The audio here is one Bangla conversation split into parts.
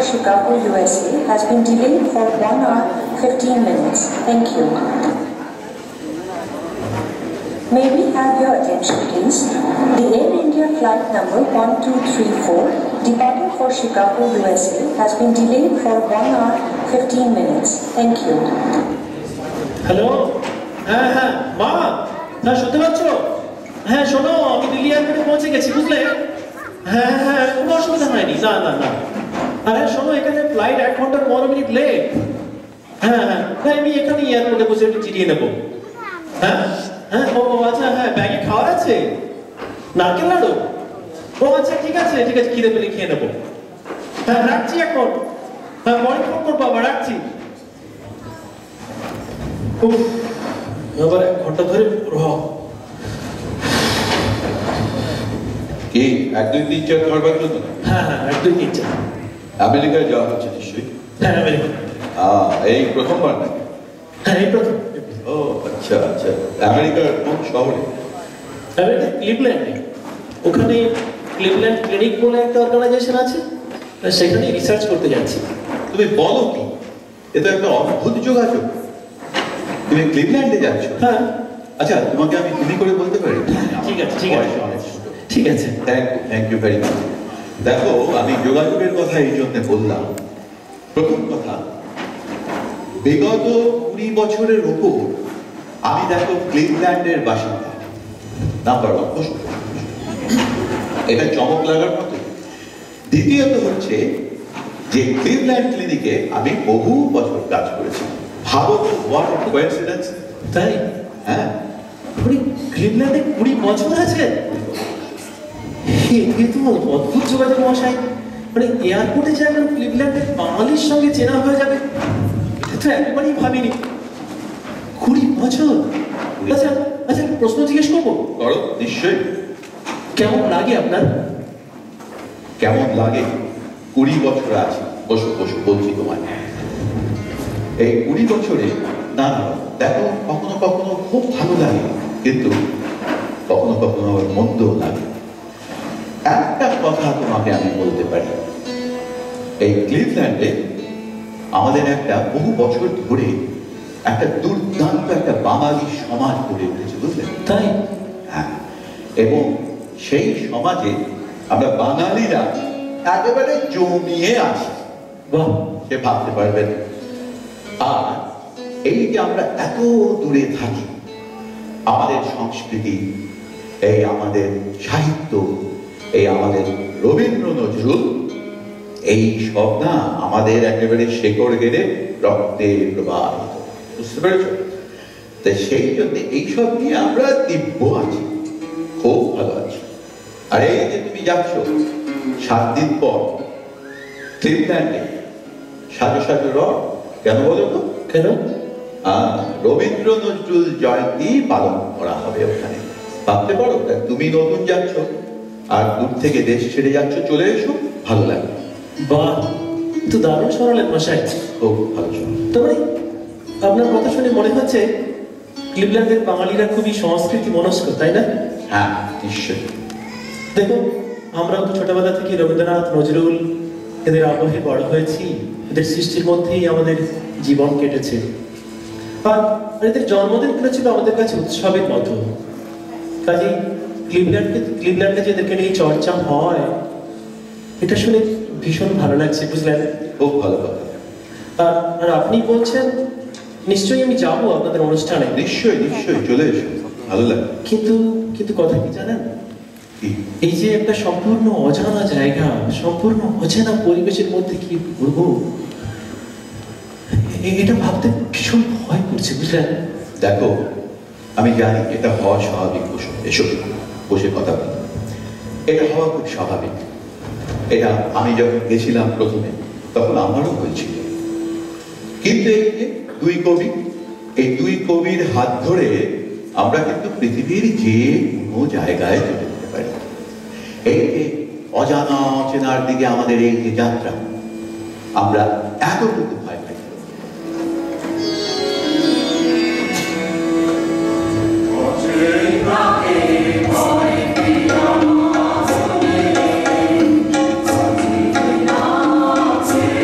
for Chicago, USA has been delayed for 1 hour 15 minutes. Thank you. May we have your attention, please? The Air India flight number 1234, departing for Chicago, USA, has been delayed for 1 hour 15 minutes. Thank you. Hello? হ্যাঁ মা, হ্যাঁ শুনতে পাচ্ছ? হ্যাঁ শোনো, আমি দিল্লি এয়ারপোর্টে পৌঁছে গেছি, বুঝলে? হ্যাঁ কোনো অসুবিধা হয়নি, না। আরে শোনো, এখানে ফ্লাইট 1 ঘন্টা 15 মিনিট লেট। হ্যাঁ আমি এখানে এয়ারপোর্টে বসে একটু জিরিয়ে নেবো। হ্যাঁ ও আচ্ছা, হ্যাঁ ব্যাগে খাওয়ার আছে, নারকেল নাড়ু। ও আচ্ছা, ঠিক আছে খিদে পেলে খেয়ে নেবো। হ্যাঁ রাখছি এখন, হ্যাঁ পরে ফোন করবো, আবার রাখছি। এবার 1 ঘন্টা ধরে কি 1-2-3 4 করবার জন্য? হ্যাঁ 1-2-3 4। আমেরিকায় যাওয়া হচ্ছে নিশ্চয়ই? হ্যাঁ আমেরিকা। এই প্রথমবার নাকি? হ্যাঁ এই প্রথম। ও আচ্ছা আমেরিকার কোন শহরে? আমেরিকা ক্লিভল্যান্ডে। ওখানে ক্লিভল্যান্ড ক্লিনিক বলে একটা অর্গানাইজেশন আছে, সেখানে রিসার্চ করতে যাচ্ছি। তুমি বলো কি, এটা একটা অদ্ভুত যোগাযোগ। তুমি ক্লিভল্যান্ডে যাচ্ছ? হ্যাঁ। আচ্ছা, তোমাকে আমি তুমি করে বলতে পারি? ঠিক আছে। Thank you very much. দেখো, আমি যোগাযোগের কথা এই জন্য বললাম। প্রথম কথা, বিগত 20 বছরের উপর আমি দেখো ক্লিভল্যান্ডের বাসিন্দা। নাম্বার 1, এটা চমক লাগার মতো। দ্বিতীয়ত হচ্ছে যে ক্লিভল্যান্ড ক্লিনিকে আমি বহু বছর কাজ করেছি। ভাবো তো, হোয়াট আ কোইন্সিডেন্স। তাই? হ্যাঁ, ক্লিভল্যান্ডে 20 বছর আছে। এ তো অদ্ভুত যোগাযোগ মশাই। এয়ারপোর্টে যে একজন ক্লিভল্যান্ডের বাঙালির সঙ্গে চেনা হয়ে যাবে, এটা তো একেবারেই ভাবিনি। 20 বছর। আচ্ছা প্রশ্ন জিজ্ঞেস করবো? করো, নিশ্চয়ই। কেমন লাগে আপনার? কেমন লাগে? 20 বছর আছে। বসো বলছি তোমায়। এই 20 বছরে না দেখো, কখনো খুব ভালো লাগে, কিন্তু কখনো আবার মন্দও লাগে। একটা কথা তোমাকে আমি বলতে পারি, এই ক্লিভল্যান্ডে আমাদের একটা বহু বছর ধরে একটা দুর্দান্ত একটা বাঙালি সমাজ গড়ে উঠেছে, বুঝলে? তাই? হ্যাঁ, এবং সেই সমাজে আমরা বাঙালিরা একেবারে জমিয়ে আছি। বাহ, সে ভাবতে পারবেন। আর এই যে আমরা এত দূরে থাকি, আমাদের সংস্কৃতি, এই আমাদের সাহিত্য, এই আমাদের রবীন্দ্র নজরুল, এই সব না আমাদের একেবারে শেকড় গেড়ে রক্তে প্রবাহিত, বুঝতে পেরেছ? তাই সেই জন্য এইসব নিয়ে আমরা দিব্য আছি, খুব ভালো আছি। আর এই যে তুমি যাচ্ছ 7 দিন পর ক্লিভল্যান্ডে, সাজো রথ, কেন বলো তো? কেন? রবীন্দ্র নজরুল জয়ন্তী পালন করা হবে ওখানে। ভাবতে পারো, তুমি নতুন যাচ্ছ আর দূর থেকে দেশ ছেড়ে যাচ্ছ, চলে এসো, ভালো লাগবে। বাহ, তো দারুণ শোনালেন মশাই। খুব ভালো শোনো। তারপরে আপনার কথা শুনে মনে হচ্ছে ক্লিভল্যান্ডের বাঙালিরা খুবই সংস্কৃতি মনস্ক, তাই না? হ্যাঁ, নিশ্চয়ই। দেখুন, আমরাও তো ছোটবেলা থেকে রবীন্দ্রনাথ, নজরুল এদের আবহে বড় হয়েছি, এদের সৃষ্টির মধ্যেই আমাদের জীবন কেটেছে। আর এদের জন্মদিনগুলো ছিল আমাদের কাছে উৎসবের মতো। কাজেই ক্লিভল্যান্ডে যে এদেরকে নিয়ে চর্চা হয়, এটা শুনে ভীষণ ভালো লাগছে, বুঝলেন? খুব ভালো কথা। আর আপনি বলছেন নিশ্চয়ই আমি যাবো আপনাদের অনুষ্ঠানে। নিশ্চয়ই চলে এসো, ভালো লাগে। কিন্তু কথা কি জানেন, এই যে একটা সম্পূর্ণ অজানা জায়গা, সম্পূর্ণ অচেনা পরিবেশের মধ্যে কি ঘুরবো, এটা ভাবতে ভীষণ ভয় করছে, বুঝলেন? দেখো, আমি জানি এটা হওয়া স্বাভাবিক। এসো, বসে কথা বলি। এটা হওয়া খুব স্বাভাবিক। এটা আমি যখন গেছিলাম প্রথমে, তখন আমারও হয়েছিল। কিন্তু এই যে 2 কবি, এই 2 কবির হাত ধরে আমরা কিন্তু পৃথিবীর যে কোনো জায়গায় চলে যেতে পারি। এই যে অজানা অচেনার দিকে আমাদের এই যে যাত্রা, আমরা এতটুকু ভয় পাই। Yeah.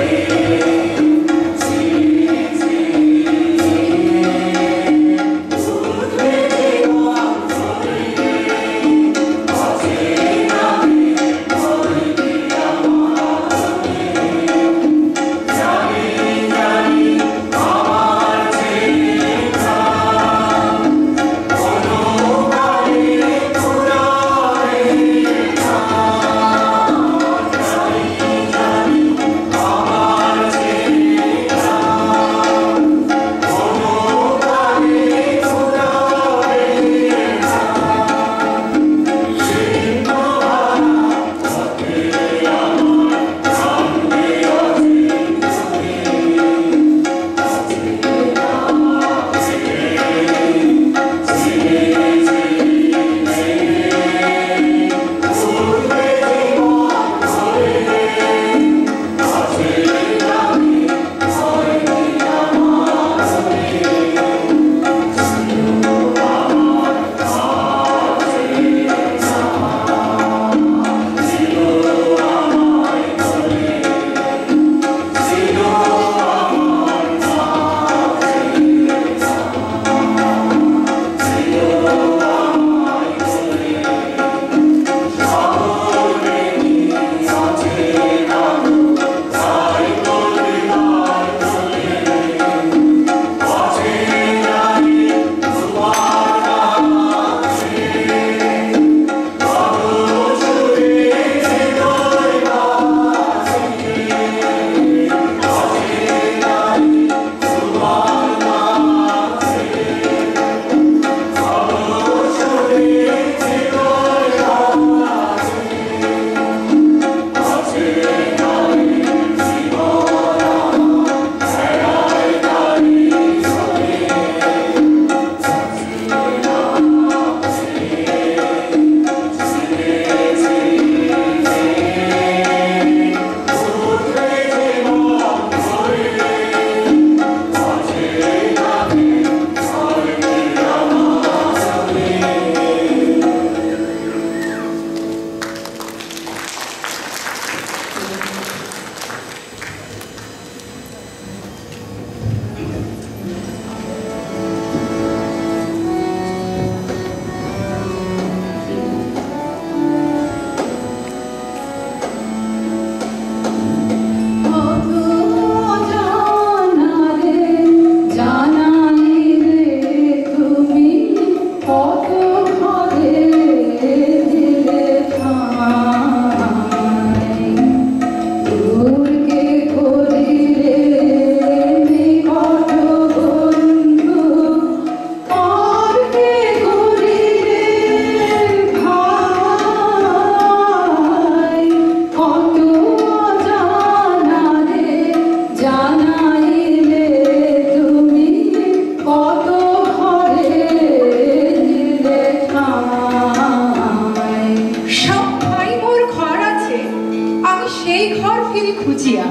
খুঁজিয়া।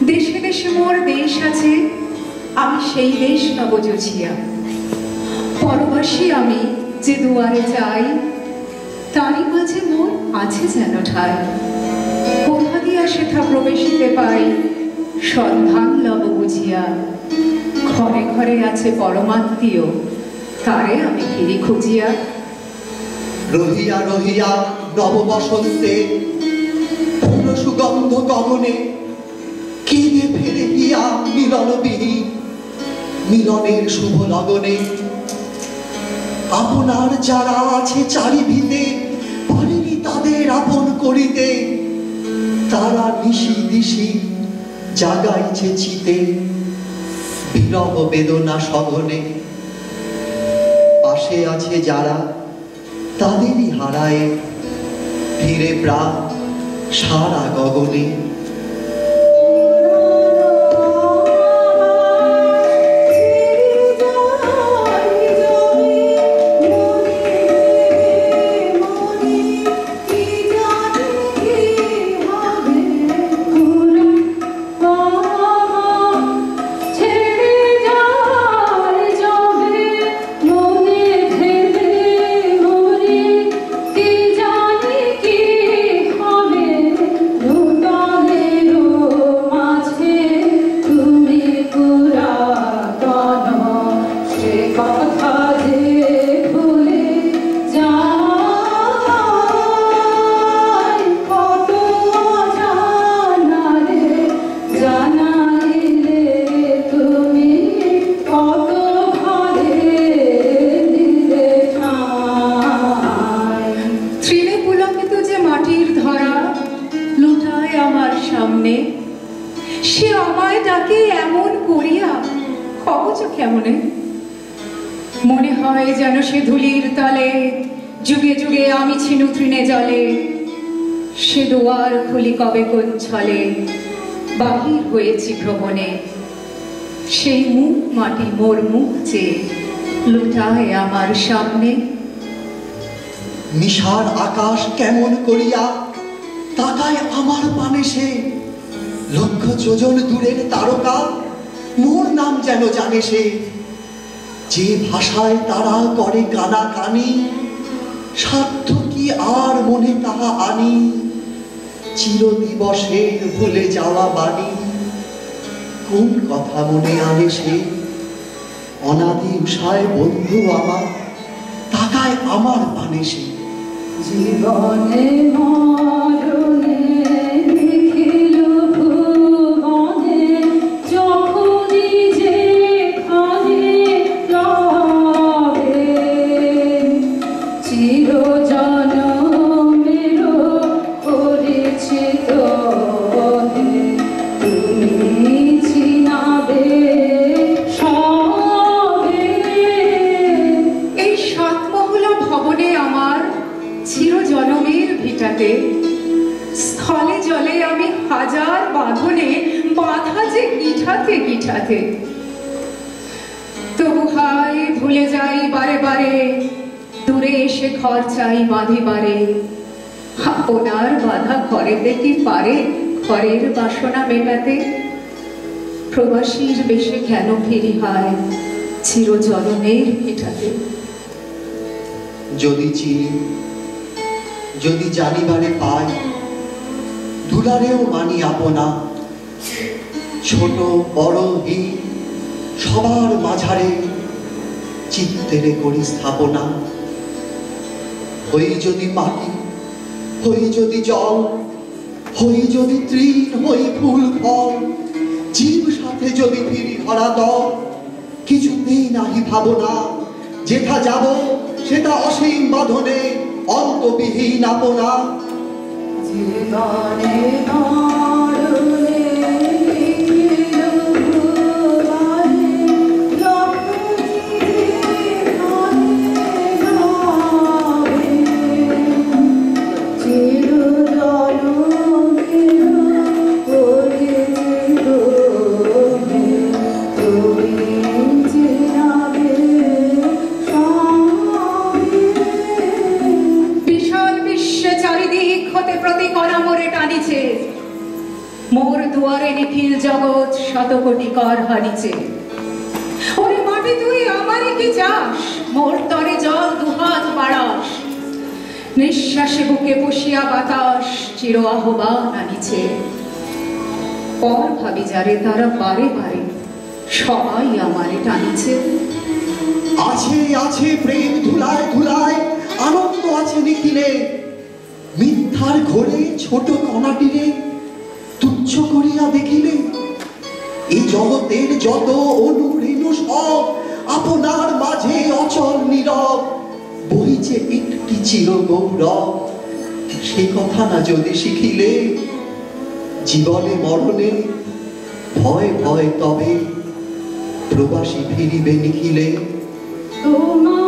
দেশে দেশে মোর দেশ আছে, আমি সেই দেশ নব জুঝিয়া। পরবাসী আমি যে দুয়ারে যাই, তারই মাঝে মোর আছে যেন ঠাই। কোথা দিয়া সেথা প্রবেশিতে পাই, সন্ধান লব বুঝিয়া। ঘরে ঘরে আছে পরমাত্মীয়, তারে আমি ফিরি খুঁজিয়া। রহিয়া রহিয়া নব বসন্তে পূর্ণ সুগন্ধ গগনে, কেঁদে ফেলে হিয়া মিলনবিহী মিলনের শুভ লগনে। আপনার যারা আছে চারিভিতে, পারেনি তাদের আপন করিতে, তারা নিশি দিশি জাগাইছে চিতে বিরহ বেদনা সঘনে। পাশে আছে যারা তাদেরই হারায় ফিরে প্রাণ সারা গগনে। মনে হয় যেন সে ধুলির তলে যুগে যুগে আমি ছিনু তৃণে জলে। সে দুয়ার খুলি কবে কোন ছলে, বাহির হয়েছি ভ্রমণে। সেই মুখ মাটি মোর মুখ চেয়ে লুটায় আমার সামনে। নিশার আকাশ কেমন করিয়া তাকায় আমার পানে সে, লক্ষ যোজন দূরের তারকা মোর নাম যেন জানে সে। যে ভাষায় তারা করে কানা কানি, স্বার্থ কি আর মনে তাহা আনি। চির দিবসের ভুলে যাওয়া বাণী, কোন কথা মনে আনে সে। অনাদি উষায় বন্ধু আমার তাকায় আমার পানে সে। জীবনে মরণে লিখিল ভুবনে, যখনই যেখানে রবে চিরজনমের করেছি তোহে, তুমি চিনাবে সবে। এই সাতমহলা ভবনে আমার চিরজনমের ভিটাতে, স্থলে জলে আমি হাজার বাঁধনে বাঁধা যে গিঠাতে গিঠাতে। তবু হায় ভুলে যাই বারে বারে, দূরে এসে ঘর চাই বাঁধিবারে। আপনার বাধা ঘরেতে কি পারে ঘরের বাসনা মেটাতে। প্রবাসীর বেশে কেন ফিরি হয় চিরজনমের ভিটাতে। যদি চিনি যদি জানিবারে পাই, দুলারেও মানি আপনা। ছোট বড় হীন সবার মাঝারে চিত্তেরে করি স্থাপনা। হই যদি মাটি, হই যদি জল, হই যদি তৃণ, হই ফুল ফল, জীব সাথে যদি ফিরি ধরা দল, কিছুতেই নাহি ভাবনা। যেথা যাব সেটা অসীম বাঁধনে, অন্তবিহীন আপনা। জীবনে মরণে লিখিল ভুবনে, যখনই যেখানে রবে চিরজনমের করেছি তোহে, তুমি চিনাবে বিশাল বিশ্বে চারিদিক হতে প্রতি কণা মোরে টানিছে। মোর দুয়ারে নিখিল জগৎ শতকোটি কর হারিছে। ওরে মাটি তুই আমারে কি যাস, মোর তরে জল দুহাত বাড়াস। নিঃশ্বাসে বুকে বসিয়া বাতাস চির আহ্বান আনিছে। পর ভাবি যারে তারা বারে বারে সবাই আমারে টানিছে। আছে আছে প্রেম ধুলায় ধুলায় আনন্দ আছে নিখিলে, মিথ্যার ঘোরে ছোট কণাটিরে তুচ্ছ করিয়া দেখিলে। এই জগতের যত অনুরেণু সব আপনার মাঝে অচল নীরব, বহিছে একটি চির গৌরব। সে কথা না যদি শিখিলে, জীবনে মরণে ভয় ভয় তবে প্রবাসী ফিরিবে নিখিলে। তোমার